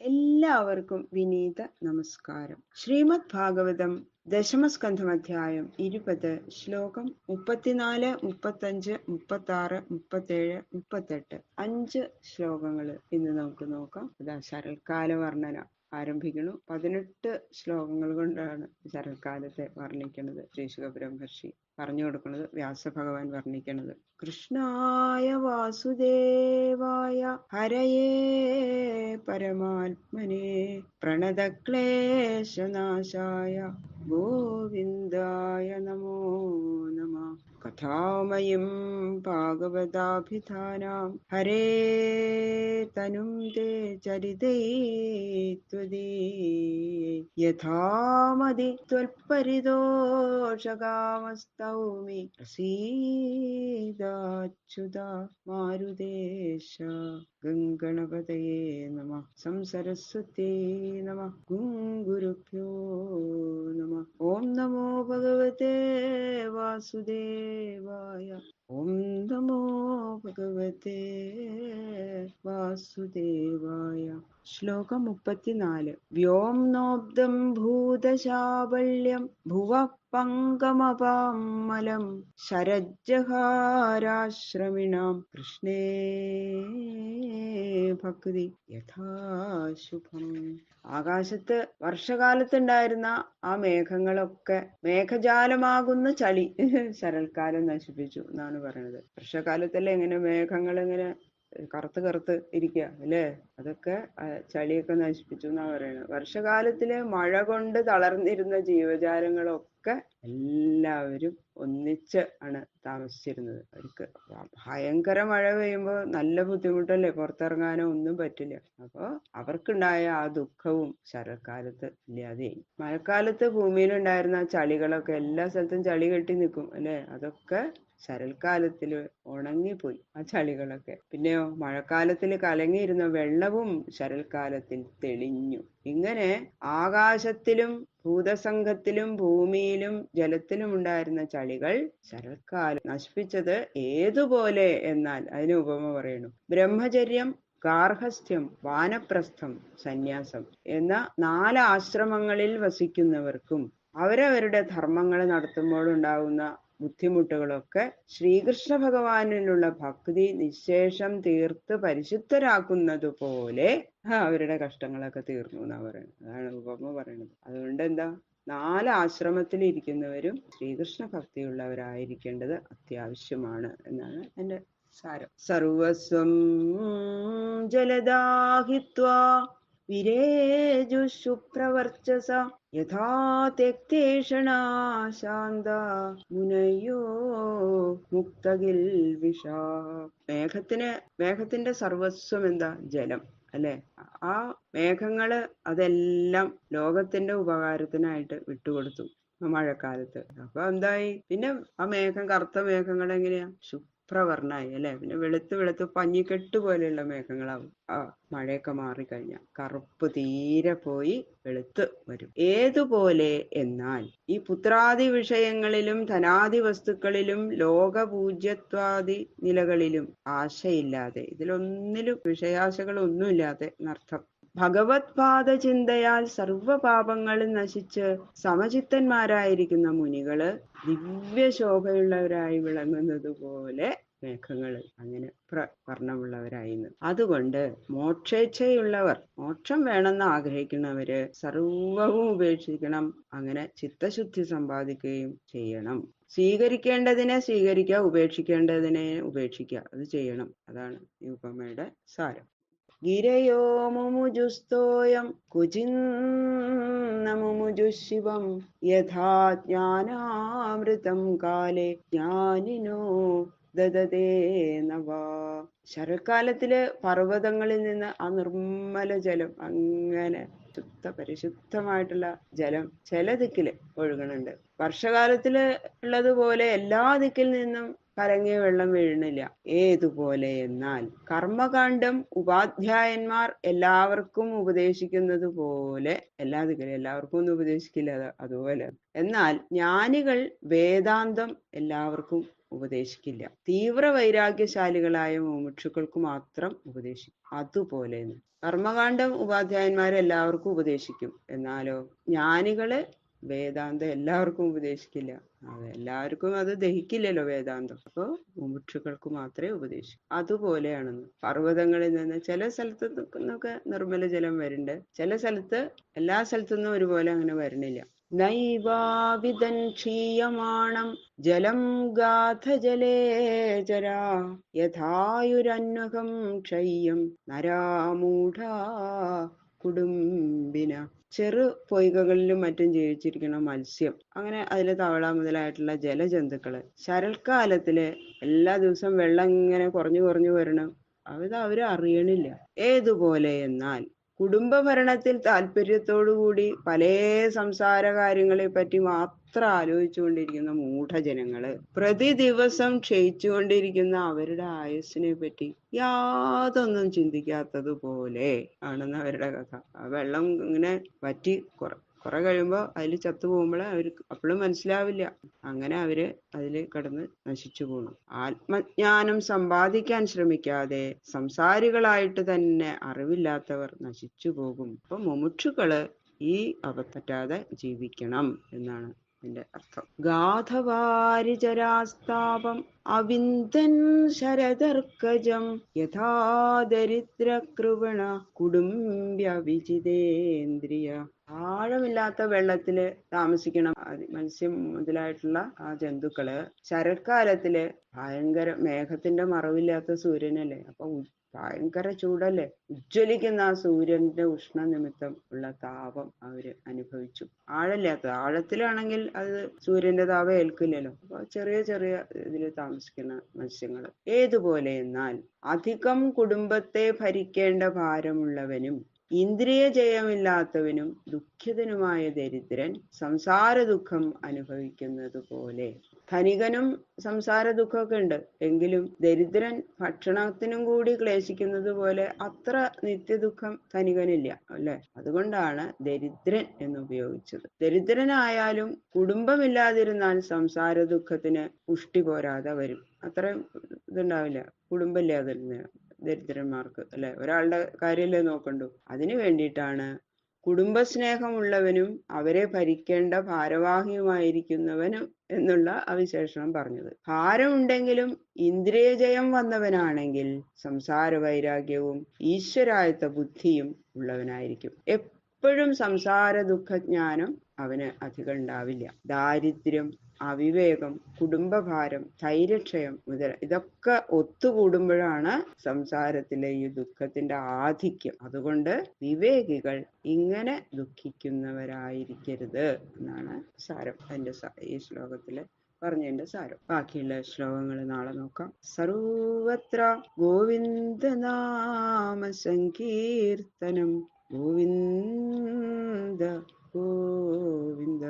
എല്ലാവർക്കും വിനീത നമസ്കാരം. ശ്രീമദ് ഭാഗവതം ദശമസ്കന്ധം അധ്യായം 20 ശ്ലോകം 34, 35, 36, 37, 38 5 ശ്ലോകങ്ങൾ ഇന്ന് നമുക്ക് നോക്കാം. ഇതാ ശരൽക്കാല വർണ്ണന ആരംഭിക്കുന്നു. 18 ശ്ലോകങ്ങൾ കൊണ്ടാണ് ശരൽക്കാലത്തെ വർണ്ണിക്കുന്നത്. ശ്രീശുക ബ്രഹ്മർഷി പറഞ്ഞു കൊടുക്കുന്നത്, വ്യാസഭഗവാൻ വർണ്ണിക്കുന്നത്. കൃഷ്ണായ വാസുദേവായ ഹരയേ പരമാത്മനെ പ്രണതക്ലേശനാശായ ഗോവിന്ദായ നമോ നമഃ. കഥാമയം ഭാഗവതാഭിധാനാം ഹരേ തനും തേ ചരിതൈത്വദീയൈ യഥാമതി ത്വൽപരിതോഷകാമസ്തൗമി പ്രസീദാച്യുത മാരുതേശ. ഗംഗണപതയേ നമഃ. സംസരസ്വത്യൈ നമഃ. ഗുരുഭ്യോ നമഃ. ഓം നമോ ഭഗവതേ വാസുദേവായ. ഓം നമോ ഭഗവതേ വാസുദേവായ. ശ്ലോകം 34. വ്യോംനോബ്ദം ഭൂതശാവല്യം ഭുവഃ പങ്കമപാമലം ശരജ്ജഹാരാശ്രമിണാം കൃഷ്ണേ ഭക്തി യഥാശുഭം. ആകാശത്ത് വർഷകാലത്തുണ്ടായിരുന്ന ആ മേഘങ്ങളൊക്കെ മേഘജാലമാകുന്ന ചളി ശരൽക്കാലം നശിപ്പിച്ചു എന്നാണ് പറയുന്നത്. വർഷകാലത്തല്ലേ ഇങ്ങനെ മേഘങ്ങൾ ഇങ്ങനെ കറുത്ത് കറുത്ത് ഇരിക്കുക അല്ലേ? അതൊക്കെ ചളിയൊക്കെ നശിപ്പിച്ചു എന്നാ പറയുന്നത്. വർഷകാലത്തില് മഴ കൊണ്ട് തളർന്നിരുന്ന ജീവജാലങ്ങളൊക്കെ എല്ലാവരും ഒന്നിച്ച് ആണ് താമസിച്ചിരുന്നത്. അവർക്ക് ഭയങ്കര മഴ പെയ്യുമ്പോൾ നല്ല ബുദ്ധിമുട്ടല്ലേ, പുറത്തിറങ്ങാനോ ഒന്നും പറ്റില്ല. അപ്പൊ അവർക്കുണ്ടായ ആ ദുഃഖവും ശരൽക്കാലത്ത് ഇല്ലാതെയായി. മഴക്കാലത്ത് ഭൂമിയിലുണ്ടായിരുന്ന ചളികളൊക്കെ എല്ലാ സ്ഥലത്തും ചളി കെട്ടി നിൽക്കും അല്ലെ? അതൊക്കെ ശരൽക്കാലത്തില് ഉണങ്ങിപ്പോയി ആ ചളികളൊക്കെ. പിന്നെയോ മഴക്കാലത്തിൽ കലങ്ങിയിരുന്ന വെള്ളവും ശരൽക്കാലത്തിൽ തെളിഞ്ഞു. ഇങ്ങനെ ആകാശത്തിലും ഭൂതസംഘത്തിലും ഭൂമിയിലും ജലത്തിലും ഉണ്ടായിരുന്ന ചളികൾ ശരൽക്കാലം നശിപ്പിച്ചത് ഏതുപോലെ എന്നാൽ അതിന് ഉപമ പറയുന്നു. ബ്രഹ്മചര്യം, ഗാർഹസ്ഥ്യം, വാനപ്രസ്ഥം, സന്യാസം എന്ന 4 ആശ്രമങ്ങളിൽ വസിക്കുന്നവർക്കും അവരവരുടെ ധർമ്മങ്ങൾ നടത്തുമ്പോഴുണ്ടാകുന്ന ബുദ്ധിമുട്ടുകളൊക്കെ ശ്രീകൃഷ്ണ ഭഗവാനിലുള്ള ഭക്തി നിശേഷം തീർത്ത് പരിശുദ്ധരാക്കുന്നത് പോലെ അവരുടെ കഷ്ടങ്ങളൊക്കെ തീർന്നു എന്നാ പറയുന്നത്. അതാണ് ഉപമ പറയുന്നത്. അതുകൊണ്ട് എന്താ, 4 ആശ്രമത്തിൽ ഇരിക്കുന്നവരും ശ്രീകൃഷ്ണ ഭക്തിയുള്ളവരായിരിക്കേണ്ടത് അത്യാവശ്യമാണ് എന്നാണ് എൻ്റെ സാരം. സർവസ്വം ജലദാഹിത്വാ വിരേജുശുഭ്രവർച്ചസ യഥാ തെക്തേഷണ ശാന്ത മുനയോ മുക്തകിൽവിഷ. മേഘത്തിന്റെ സർവസ്വം എന്താ? ജലം അല്ലെ? ആ മേഘങ്ങള് അതെല്ലാം ലോകത്തിന്റെ ഉപകാരത്തിനായിട്ട് വിട്ടുകൊടുത്തു മഴക്കാലത്ത്. അപ്പൊ എന്തായി? പിന്നെ ആ മേഘം, കറുത്ത മേഘങ്ങൾ എങ്ങനെയാ? ശുഭ്രവർണ്ണായി അല്ലെ? പിന്നെ വെളുത്ത് വെളുത്ത് പഞ്ഞിക്കെട്ട് പോലെയുള്ള മേഘങ്ങളാവും. ആ മഴയൊക്കെ മാറിക്കഴിഞ്ഞാൽ കറുപ്പ് തീരെ പോയി വെളുത്ത് വരും. ഏതുപോലെ എന്നാൽ ഈ പുത്രാദി വിഷയങ്ങളിലും ധനാദി വസ്തുക്കളിലും ലോകപൂജ്യത്വാദി നിലകളിലും ആശയില്ലാതെ, ഇതിലൊന്നിലും വിഷയാശകളൊന്നുമില്ലാതെ എന്നർത്ഥം. ഭഗവത് പാദ ചിന്തയാൽ സർവപാപങ്ങളും നശിച്ച് സമചിത്തന്മാരായിരിക്കുന്ന മുനികള് ദിവ്യശോഭയുള്ളവരായി വിളങ്ങുന്നത് പോലെ മേഘങ്ങള് അങ്ങനെ വർണ്ണമുള്ളവരായിന്ന്. അതുകൊണ്ട് മോക്ഷേച്ഛയുള്ളവർ, മോക്ഷം വേണമെന്ന് ആഗ്രഹിക്കുന്നവര് സർവവും ഉപേക്ഷിക്കണം. അങ്ങനെ ചിത്തശുദ്ധി സമ്പാദിക്കുകയും ചെയ്യണം. സ്വീകരിക്കേണ്ടതിനെ സ്വീകരിക്കുക, ഉപേക്ഷിക്കേണ്ടതിനെ ഉപേക്ഷിക്കുക. അത് ചെയ്യണം. അതാണ് ഈ ഉപമയുടെ സാരം. ഗിരയോ മുമുജുസ്തോയം കുചിന്ന മുമുജുശിവം യഥാ ജ്ഞാനാമൃതം കാലേ ജ്ഞാനിനോ ദദതേ നവാ. ശരൽക്കാലത്തില് പർവ്വതങ്ങളിൽ നിന്ന് ആ നിർമ്മല ജലം, അങ്ങനെ പരിശുദ്ധമായിട്ടുള്ള ജലം ചില ദിക്കില് ഒഴുകണുണ്ട്. വർഷകാലത്തില് ഉള്ളതുപോലെ എല്ലാ ദിക്കിൽ നിന്നും കലങ്ങിയ വെള്ളം വീഴണില്ല. ഏതുപോലെ എന്നാൽ കർമ്മകാണ്ഡം ഉപാധ്യായന്മാർ എല്ലാവർക്കും ഉപദേശിക്കുന്നത് പോലെ, എല്ലാ ദിക്കിലും എല്ലാവർക്കും ഒന്നും ഉപദേശിക്കില്ല അതുപോലെ. എന്നാൽ ജ്ഞാനികൾ വേദാന്തം എല്ലാവർക്കും ഉപദേശിക്കില്ല. തീവ്ര വൈരാഗ്യശാലികളായ മുമുക്ഷുക്കൾക്ക് മാത്രം ഉപദേശിക്കും. അതുപോലെ കർമ്മകാണ്ഡം ഉപാധ്യായന്മാരെല്ലാവർക്കും ഉപദേശിക്കും. എന്നാലോ ജ്ഞാനികള് വേദാന്തം എല്ലാവർക്കും ഉപദേശിക്കില്ല. എല്ലാവർക്കും അത് ദഹിക്കില്ലല്ലോ വേദാന്തം. അപ്പൊ മുമുക്ഷുക്കൾക്ക് മാത്രമേ ഉപദേശിക്കൂ. അതുപോലെയാണെന്ന്. പർവ്വതങ്ങളിൽ നിന്ന് ചില സ്ഥലത്ത് നിന്നൊക്കെ നിർമ്മല ജലം വരുന്നുണ്ട്, ചില സ്ഥലത്ത് എല്ലാ സ്ഥലത്തുനിന്നും ഒരുപോലെ അങ്ങനെ വരണില്ല. നൈവാവിദൻ ക്ഷീയമാണം ജലം ഗാധജലേചരാ യഥായുരന്വകം ക്ഷയ്യം നരാമൂഢ കുടുംബിന. ചെറു പൊയ്കകളിലും മറ്റും ജീവിച്ചിരിക്കുന്ന മത്സ്യം, അങ്ങനെ അതിലെ തവള മുതലായിട്ടുള്ള ജലജന്തുക്കള് ശരൽക്കാലത്തില് എല്ലാ ദിവസവും വെള്ളം ഇങ്ങനെ കുറഞ്ഞു കുറഞ്ഞു വരണം. അവര് അറിയണില്ല. ഏതുപോലെ എന്നാൽ കുടുംബഭരണത്തിൽ താല്പര്യത്തോടുകൂടി പല സംസാര കാര്യങ്ങളെ പറ്റി മാത്രം ആലോചിച്ചുകൊണ്ടിരിക്കുന്ന മൂഢജനങ്ങള് പ്രതി ദിവസം ക്ഷയിച്ചുകൊണ്ടിരിക്കുന്ന അവരുടെ ആയുസ്സിനെ പറ്റി യാതൊന്നും ചിന്തിക്കാത്തതുപോലെ ആണെന്ന് അവരുടെ കഥ. ആ വെള്ളം ഇങ്ങനെ വറ്റി കുറെ കഴിയുമ്പോ അതിൽ ചത്തുപോകുമ്പോഴേ അവർക്ക് അപ്പോഴും മനസ്സിലാവില്ല. അങ്ങനെ അവര് അതിൽ കിടന്ന് നശിച്ചു പോണു. ആത്മജ്ഞാനം സമ്പാദിക്കാൻ ശ്രമിക്കാതെ സംസാരികളായിട്ട് തന്നെ അറിവില്ലാത്തവർ നശിച്ചു പോകും. അപ്പൊ മുമുക്ഷുക്കള് ഈ പറ്റാതെ ജീവിക്കണം എന്നാണ് ഇതിന്റെ അർത്ഥം. ഗാഥവാരിചരാസ്താപം അവിന്ദൻ ശരദർക്കജം യഥാ ദരിദ്രകൃപണ കുടുംബ്യ വിജിതേന്ദ്രിയ. ആഴമില്ലാത്ത വെള്ളത്തില് താമസിക്കണം മത്സ്യം മുതലായിട്ടുള്ള ആ ജന്തുക്കള്. ശരത്കാലത്തില് ഭയങ്കര മേഘത്തിന്റെ മറവില്ലാത്ത സൂര്യനല്ലേ, അപ്പൊ ഭയങ്കര ചൂടല്ലേ, ഉജ്ജ്വലിക്കുന്ന ആ സൂര്യന്റെ ഉഷ്ണ നിമിത്തം ഉള്ള താപം അവര് അനുഭവിച്ചു. ആഴത്തിലാണെങ്കിൽ അത് സൂര്യന്റെ താപം ഏൽക്കില്ലല്ലോ. അപ്പൊ ചെറിയ ചെറിയ ഇതില് താമസിക്കുന്ന മത്സ്യങ്ങള്. ഏതുപോലെ എന്നാൽ അധികം കുടുംബത്തെ ഭരിക്കേണ്ട ഭാരമുള്ളവനും ഇന്ദ്രിയ ജയമില്ലാത്തവനും ദുഃഖിതനുമായ ദരിദ്രൻ സംസാര ദുഃഖം അനുഭവിക്കുന്നത് പോലെ. ധനികനും സംസാര ദുഃഖമൊക്കെ ഉണ്ട്, എങ്കിലും ദരിദ്രൻ ഭക്ഷണത്തിനും കൂടി ക്ലേശിക്കുന്നത് പോലെ അത്ര നിത്യദുഃഖം ധനികനില്ല അല്ലെ. അതുകൊണ്ടാണ് ദരിദ്രൻ എന്ന് ഉപയോഗിച്ചത്. ദരിദ്രനായാലും കുടുംബമില്ലാതിരുന്നാൽ സംസാര ദുഃഖത്തിന് പുഷ്ടി പോരാതെ വരും. അത്രയും ഇതുണ്ടാവില്ല കുടുംബമില്ലാതിരുന്ന ദരിദ്രന്മാർക്ക് അല്ലെ. ഒരാളുടെ കാര്യമല്ലേ നോക്കണ്ടു. അതിനു വേണ്ടിയിട്ടാണ് കുടുംബസ്നേഹമുള്ളവനും അവരെ ഭരിക്കേണ്ട ഭാരവാഹിയുമായിരിക്കുന്നവനും എന്നുള്ള അവിശേഷണം പറഞ്ഞത്. ഭാരമുണ്ടെങ്കിലും ഇന്ദ്രിയജയം വന്നവനാണെങ്കിൽ സംസാര വൈരാഗ്യവും ഈശ്വരായത്ത ബുദ്ധിയും ഉള്ളവനായിരിക്കും. എപ്പോഴും സംസാര ദുഃഖജ്ഞാനം അവന് അധികം ഉണ്ടാവില്ല. ദാരിദ്ര്യം, അവിവേകം, കുടുംബഭാരം, ധൈര്യക്ഷയം ഇതൊക്കെ ഒത്തുകൂടുമ്പോഴാണ് സംസാരത്തിലെ ഈ ദുഃഖത്തിന്റെ ആധിക്യം. അതുകൊണ്ട് വിവേകികൾ ഇങ്ങനെ ദുഃഖിക്കുന്നവരായിരിക്കരുത് എന്നാണ് സാരം. അതിന്റെ ഈ ശ്ലോകത്തില് പറഞ്ഞതിന്റെ സാരം. ബാക്കിയുള്ള ശ്ലോകങ്ങൾ നാളെ നോക്കാം. സർവത്ര ഗോവിന്ദനാമ സങ്കീർത്തനം. ഗോവിന്ദ ഗോവിന്ദ.